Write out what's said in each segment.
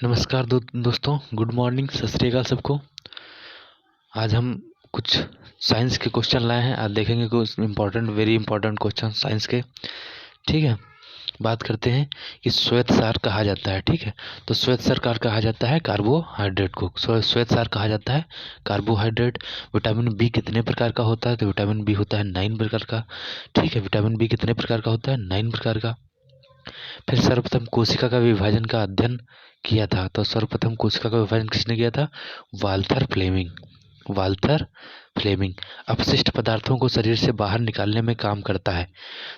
नमस्कार दोस्तों, good morning, सत श्री अकाल सबको। आज हम कुछ साइंस के क्वेश्चन लाए हैं। आज देखेंगे कुछ important, very important question science के। ठीक है, बात करते हैं कि श्वेतसार कहा जाता है। ठीक है, तो श्वेतसार कहा जाता है कार्बोहाइड्रेट को। श्वेतसार कहा जाता है कार्बोहाइड्रेट। विटामिन बी कितने प्रकार का होता है? तो विटामिन बी होता है 9 प्रकार का। ठीक है, विटामिन बी कितने प्रकार का होता है? 9 प्रकार का। फिर सर्वप्रथम कोशिका का विभाजन का अध्ययन किया था। तो सर्वप्रथम कोशिका का विभाजन किसने किया था? Walther Flemming. वाल्थर फ्लेमिंग अपशिष्ट पदार्थों को शरीर से बाहर निकालने में काम करता है।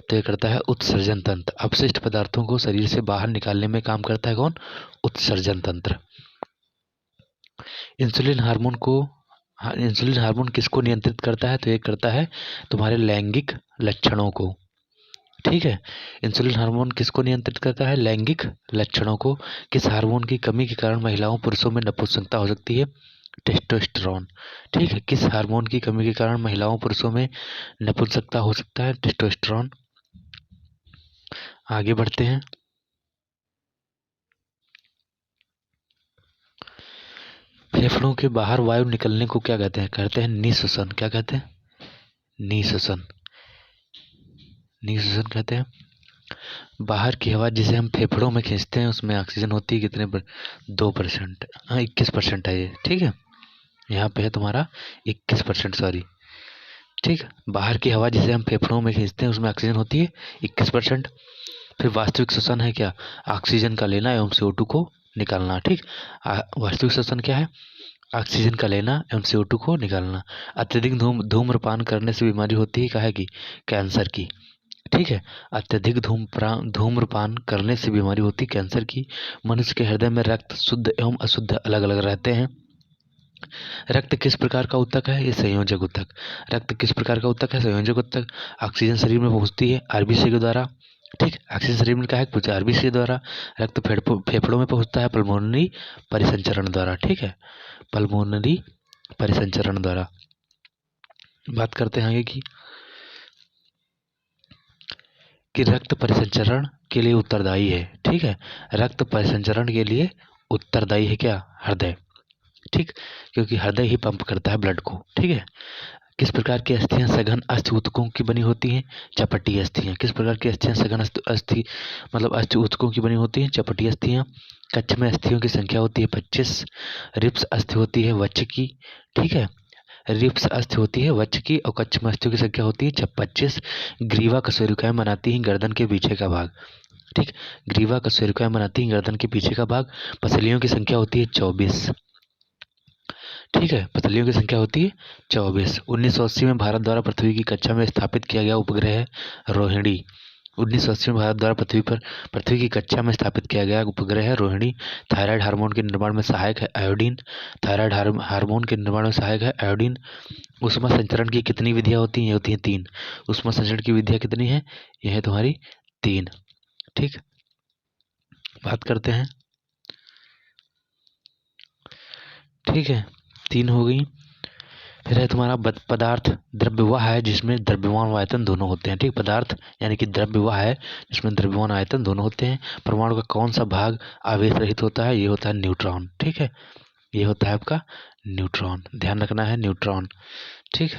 तो ये करता है उत्सर्जन तंत्र। अपशिष्ट पदार्थों को शरीर से बाहर निकालने में काम करता है कौन? उत्सर्जन तंत्र। इंसुलिन हार्मोन को इंसुलिन हार्मोन किसको नियंत्रित करता है? तो ये करता है तुम्हारे लैंगिक लक्षणों को। ठीक है, इंसुलिन हार्मोन किसको नियंत्रित करता है? लैंगिक लक्षणों को। किस हार्मोन की कमी के कारण महिलाओं पुरुषों में नपुंसकता हो सकती है? टेस्टोस्टेरोन। ठीक है, किस हार्मोन की कमी के कारण महिलाओं पुरुषों में नपुंसकता हो सकता है? टेस्टोस्टेरोन। आगे बढ़ते हैं। फेफड़ों के बाहर वायु निकलने को क्या कहते हैं? कहते हैं निःश्वसन। क्या कहते हैं? निःश्वसन। निःश्वसन कहते हैं बाहर की हवा जिसे हम फेफड़ों में खींचते हैं उसमें ऑक्सीजन होती है कितने पर? 2%। हाँ, 21% है ये। ठीक है, यहाँ पे है तुम्हारा 21%, सॉरी। ठीक है, बाहर की हवा जिसे हम फेफड़ों में खींचते हैं उसमें ऑक्सीजन होती है 21%। फिर वास्तविक श्वसन है क्या? ऑक्सीजन का लेना एवं CO2 को निकालना। ठीक, वास्तविक श्वसन क्या है? ऑक्सीजन का लेना एवं CO2 को निकालना। अत्यधिक धूम्रपान करने से बीमारी होती है काहे की? कैंसर की। ठीक है, अत्यधिक धूम्रपान करने से बीमारी होती है कैंसर की। मनुष्य के हृदय में रक्त शुद्ध एवं अशुद्ध अलग अलग रहते हैं। रक्त किस प्रकार का ऊतक है? ये संयोजक ऊतक। रक्त किस प्रकार का ऊतक है? संयोजक ऊतक। ऑक्सीजन शरीर में पहुंचती है आरबीसी के द्वारा। ठीक, ऑक्सीजन शरीर में क्या है? पहुंचती है आरबीसी के द्वारा। रक्त फेफड़ों में पहुंचता है पल्मोनरी परिसंचरण द्वारा। ठीक है, पल्मोनरी परिसंचरण द्वारा। बात करते हैं आगे कि रक्त परिसंचरण के लिए उत्तरदायी है। ठीक है, रक्त परिसंचरण के लिए उत्तरदायी है क्या? हृदय। ठीक, क्योंकि हृदय ही पंप करता है ब्लड को। ठीक है, किस प्रकार की अस्थियां सघन अस्थि ऊतकों की बनी होती हैं? चपटी अस्थियां। किस प्रकार की अस्थियां सघन अस्थि मतलब अस्थि ऊतकों की बनी होती हैं? चपटी अस्थियां। कच्छ में अस्थियों की संख्या होती है 25। रिप्स अस्थि होती है वक्ष की। ठीक है, रिप्स अस्थि होती है वक्ष की और कच्छ में अस्थियों की संख्या होती है 25। ग्रीवा कशेरुकाएं बनाती हैं गर्दन के पीछे का भाग। ठीक, ग्रीवा कशेरुकाएं बनाती हैं गर्दन के पीछे का भाग। पसलियों की संख्या होती है 24। ठीक है, पसलियों की संख्या होती है 24। 1980 में भारत द्वारा पृथ्वी की कक्षा में स्थापित किया गया उपग्रह है रोहिणी। 1980 में भारत द्वारा पृथ्वी की कक्षा में स्थापित किया गया उपग्रह है रोहिणी। थायराइड हार्मोन के निर्माण में सहायक है आयोडीन। थायराइड हार्मोन के निर्माण में सहायक है आयोडीन। ऊष्मा संचरण की कितनी विधियां होती हैं? ये होती हैं 3। ऊष्मा संचरण की विधियां कितनी है? यह है तुम्हारी 3। ठीक, बात करते हैं। ठीक है, 3 हो गई। फिर है तुम्हारा पदार्थ द्रव्यवाह है जिसमें द्रव्यमान व आयतन दोनों होते हैं। ठीक, पदार्थ यानी कि द्रव्यवाह है जिसमें द्रव्यमान आयतन दोनों होते हैं। परमाणु का कौन सा भाग आवेश रहित होता है? ये होता है न्यूट्रॉन। ठीक है, ये होता है आपका न्यूट्रॉन। ध्यान रखना है, न्यूट्रॉन। ठीक,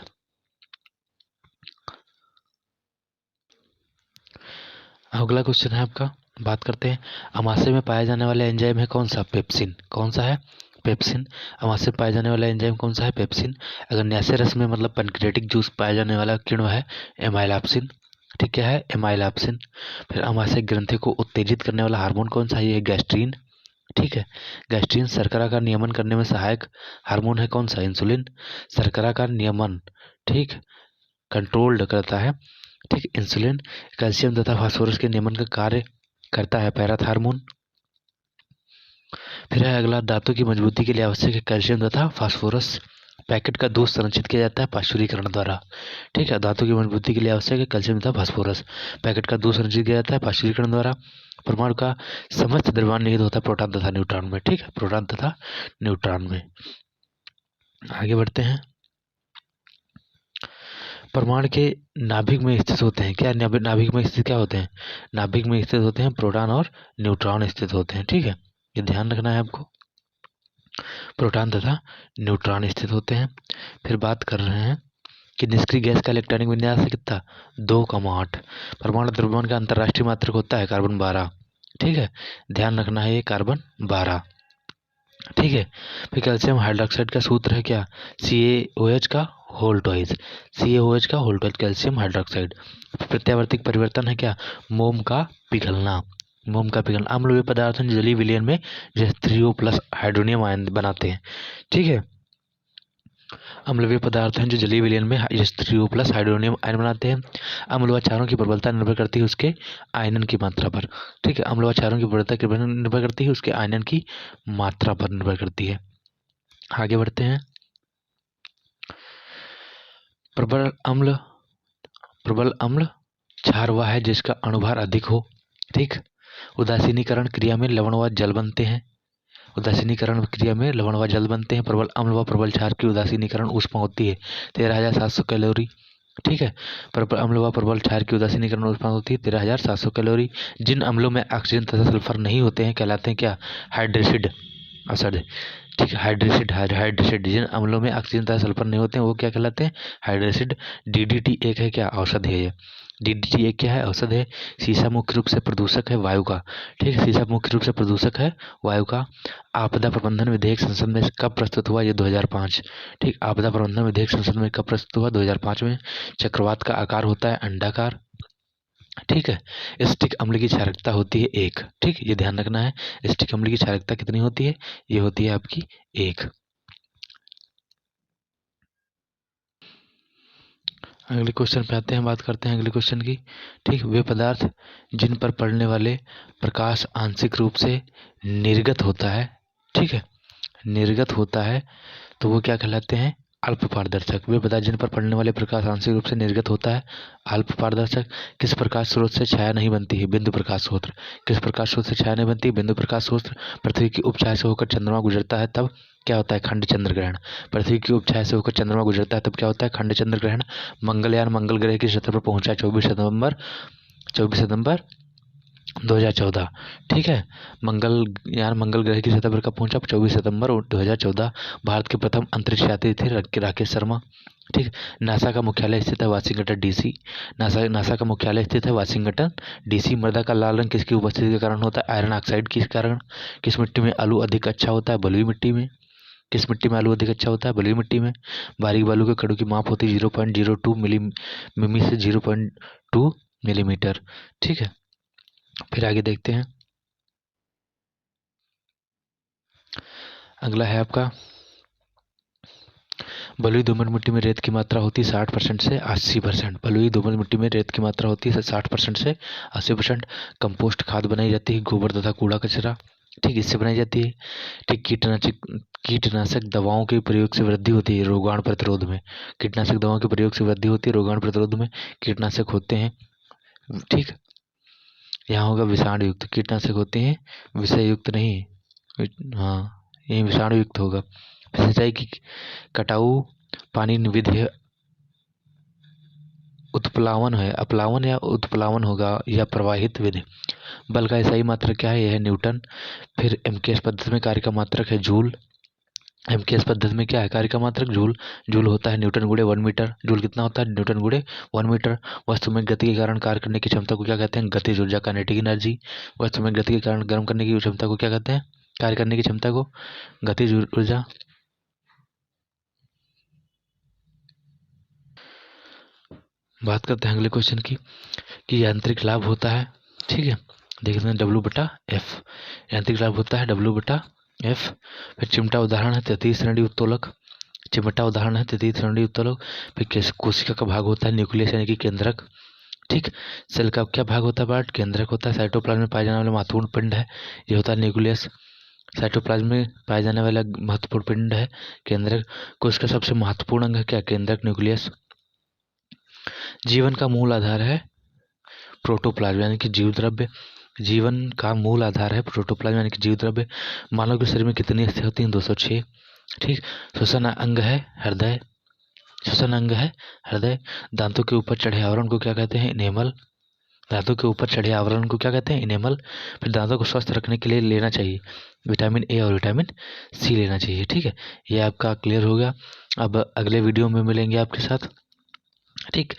अगला क्वेश्चन है आपका। बात करते हैं अमाशय में पाया जाने वाला एंजाइम है कौन सा? पेप्सिन। कौन सा है? पेप्सिन। अमाशय में पाया जाने वाला एंजाइम कौन सा है? पेप्सिन। अगर न्यासे रस में मतलब पैनक्रियाटिक जूस पाया जाने वाला किण्व है एमाइलॉप्सिन। ठीक, क्या है? एमाइलॉप्सिन। फिर अमाशय ग्रंथि को उत्तेजित करने वाला हार्मोन कौन सा है? ये गैस्ट्रीन। ठीक है, गैस्ट्रीन। शर्करा का नियमन करने में सहायक हार्मोन है कौन सा? इंसुलिन। शर्करा का नियमन, ठीक, कंट्रोल्ड करता है, ठीक, इंसुलिन। कैल्शियम तथा फास्फोरस के नियमन का कार्य करता है पैराथार्मोन। फिर है अगला, दांतों की मजबूती के लिए आवश्यक है कैल्शियम तथा फास्फोरस। पैकेट का दूध संरक्षित किया जाता है पाश्चुरीकरण द्वारा। ठीक है, दांतों की मजबूती के लिए आवश्यक है कैल्शियम तथा फास्फोरस। पैकेट का दूध संरक्षित किया जाता है पाश्चुरीकरण द्वारा। परमाणु का समस्त द्रव्यमान निहित होता है प्रोटॉन तथा न्यूट्रॉन में। ठीक है, प्रोटॉन तथा न्यूट्रॉन में। आगे बढ़ते हैं। परमाणु के नाभिक में स्थित होते हैं क्या? नाभिक में स्थित क्या होते हैं? नाभिक में स्थित होते हैं प्रोटॉन और न्यूट्रॉन स्थित होते हैं। ठीक है, ये ध्यान रखना है आपको। प्रोटॉन तथा न्यूट्रॉन स्थित होते हैं। फिर बात कर रहे हैं कि निष्क्रिय गैस का इलेक्ट्रॉनिक विन्यास है कितना, 2,8। परमाणु द्रव्यमान का अंतर्राष्ट्रीय मात्रक होता है कार्बन 12। ठीक है, ध्यान रखना है ये कार्बन 12। ठीक है, फिर कैल्शियम हाइड्रोक्साइड का सूत्र है क्या, CaOH का होल ट्वाइस, CaOH का होल ट्वाइस कैल्शियम हाइड्रोक्साइड। प्रत्यावर्तिक परिवर्तन है क्या, मोम का पिघलना, मोम का पिघलना। अम्ल वे पदार्थ हैं जो जलीय विलयन में H3O+ हाइड्रोनियम आयन बनाते हैं। ठीक है, अम्लवीय पदार्थ हैं जो जलीय विलयन में H3O+ हाइड्रोनियम आयन बनाते हैं। अम्ल व क्षारों की प्रबलता निर्भर करती है उसके आयनन की मात्रा पर। ठीक है, अम्ल व क्षारों की प्रबलता निर्भर करती है उसके आयनन की मात्रा पर निर्भर करती है। आगे बढ़ते हैं। प्रबल अम्ल क्षार वह है जिसका अणुभार अधिक हो। ठीक, उदासीनीकरण क्रिया में लवण व जल बनते हैं। उदासीनीकरण क्रिया में लवण व जल बनते हैं। प्रबल अम्ल व प्रबल क्षार की उदासीनीकरण ऊष्मा होती है 13,700 कैलोरी। ठीक है, प्रबल अम्ल व प्रबल क्षार की उदासीनीकरण ऊष्मा होती है 13,700 कैलोरी। जिन अम्लों में ऑक्सीजन तथा सल्फर नहीं होते हैं कहलाते हैं क्या, हाइड्रेसिड औषध। ठीक है, हाइड्रेसिड जिन अम्लों में ऑक्सीजन तथा सल्फर नहीं होते हैं वो क्या कहलाते हैं, हाइड्रेसिड। DDT एक है क्या, औषध है ये। DDT एक क्या है, औषध है। शीशा मुख्य रूप से प्रदूषक है वायु का। ठीक है, शीशा मुख्य रूप से प्रदूषक है वायु का। आपदा प्रबंधन विधेयक संसद में कब प्रस्तुत हुआ, ये 2005। ठीक, आपदा प्रबंधन विधेयक संसद में कब प्रस्तुत हुआ, 2005 में। चक्रवात का आकार होता है अंडाकार। ठीक है, एसिटिक अम्ल की क्षारकता होती है 1। ठीक, ये ध्यान रखना है। एसिटिक अम्ल की क्षारकता कितनी होती है, ये होती है आपकी 1। अगले क्वेश्चन पे आते हैं, बात करते हैं अगले क्वेश्चन की। ठीक, वे पदार्थ जिन पर पड़ने वाले प्रकाश आंशिक रूप से निर्गत होता है। ठीक है, निर्गत होता है तो वो क्या कहलाते हैं, अल्प पारदर्शक। वे पदार्थ जिन पर पड़ने वाले प्रकाश आंशिक रूप से निर्गत होता है, अल्प पारदर्शक। किस प्रकाश स्रोत से छाया नहीं बनती है, बिंदु प्रकाश स्रोत। किस प्रकाश स्रोत से छाया नहीं बनती, बिंदु प्रकाश स्रोत। पृथ्वी की उपछाया से होकर चंद्रमा गुजरता है तब क्या होता है, खंड चंद्र ग्रहण। पृथ्वी की उपछाया से होकर चंद्रमा गुजरता है तब क्या होता है, खंड चंद्र ग्रहण। मंगलयान मंगल ग्रह की सतह पर पहुंचा 24 सितंबर 2014। ठीक है, मंगल ग्रह की सतह पर कब पहुंचा, 24 सितंबर 2014। भारत के प्रथम अंतरिक्ष यात्री थे राकेश शर्मा। ठीक, नासा का मुख्यालय स्थित है वाशिंगटन DC। नासा का मुख्यालय स्थित है वाशिंगटन DC। मृदा का लाल रंग किसकी उपस्थिति के कारण होता है, आयरन ऑक्साइड के कारण। किस मिट्टी में आलू अधिक अच्छा होता है, बलुई मिट्टी में। किस मिट्टी में आलू अधिक अच्छा होता है, बलुई मिट्टी में। बारीक बालू के कणों की माप होती है 0.02 मिमी से 0.2 मिलीमीटर। ठीक है, फिर आगे देखते हैं। अगला है आपका, बलुई दोमट मिट्टी में रेत की मात्रा होती है 60% से 80%। बलुई दोमट मिट्टी में रेत की मात्रा होती है 60% से 80%। कंपोस्ट खाद बनाई जाती है गोबर तथा कूड़ा कचरा। ठीक, इससे बनाई जाती है। ठीक, कीटनाशक दवाओं के प्रयोग से वृद्धि होती है रोगाणु प्रतिरोध में। कीटनाशक दवाओं के प्रयोग से वृद्धि होती है रोगाणु प्रतिरोध में। कीटनाशक होते हैं, ठीक, यहाँ होगा विषाणु युक्त। कीटनाशक होते हैं विषय युक्त नहीं, हाँ ये विषाणु युक्त होगा। सिंचाई की कटाऊ पानी विधि उत्प्लावन है, अपलावन या उत्प्लावन होगा, या प्रवाहित विधि। बल का SI मात्रक क्या है, यह है न्यूटन। फिर MKS पद्धति में कार्य का मात्रक है जूल। MKS पद्धति में क्या है, कार्य का मात्रक जूल। जूल होता है न्यूटन गुणे 1 मीटर। जूल कितना होता है, न्यूटन गुणे 1 मीटर। वस्तु में गति के कारण कार्य करने की क्षमता को क्या कहते हैं, गतिज ऊर्जा, काइनेटिक एनर्जी। वस्तु में गति के कारण गर्म करने की क्षमता को क्या कहते हैं, कार्य करने की क्षमता को गतिज ऊर्जा। बात करते हैं अगले क्वेश्चन की कि यांत्रिक लाभ होता है। ठीक है, देखते हैं W/F। यांत्रिक लाभ होता है W/F। फिर चिमटा उदाहरण है तृतीय श्रेणी उत्तोलक। चिमटा उदाहरण है तृतीय श्रेणी उत्तोलक। फिर कोशिका का भाग होता है न्यूक्लियस यानी कि केंद्रक। ठीक, सेल का क्या भाग होता है, पार्ट केंद्रक होता है। साइटोप्लाज्म में पाए जाने वाला महत्वपूर्ण पिंड है, ये होता है न्यूक्लियस। साइटोप्लाज्म में पाए जाने वाला महत्वपूर्ण पिंड है केंद्रक। कोशिका सबसे महत्वपूर्ण अंग है क्या, केंद्रक, न्यूक्लियस। जीवन का मूल आधार है प्रोटोप्लाज्म यानी कि जीव द्रव्य। जीवन का मूल आधार है प्रोटोप्लाज्म यानी कि जीव द्रव्य। मानव के शरीर में कितनी अस्थियां होती हैं, 206। ठीक, श्वसन अंग है हृदय। श्वसन अंग है हृदय। दांतों के ऊपर चढ़े आवरण को क्या कहते हैं, इनेमल। दांतों के ऊपर चढ़े आवरण को क्या कहते हैं? इनेमल। फिर दांतों को स्वस्थ रखने के लिए लेना चाहिए विटामिन ए और विटामिन सी लेना चाहिए। ठीक है, ये आपका क्लियर हो गया। अब अगले वीडियो में मिलेंगे आपके साथ। ठीक,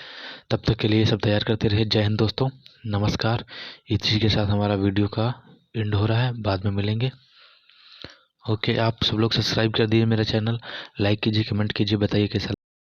तब तक के लिए सब तैयार करते रहे। जय हिंद दोस्तों, नमस्कार। इसी के साथ हमारा वीडियो का एंड हो रहा है, बाद में मिलेंगे। ओके, आप सब लोग सब्सक्राइब कर दिए मेरा चैनल, लाइक कीजिए, कमेंट कीजिए, बताइए कैसा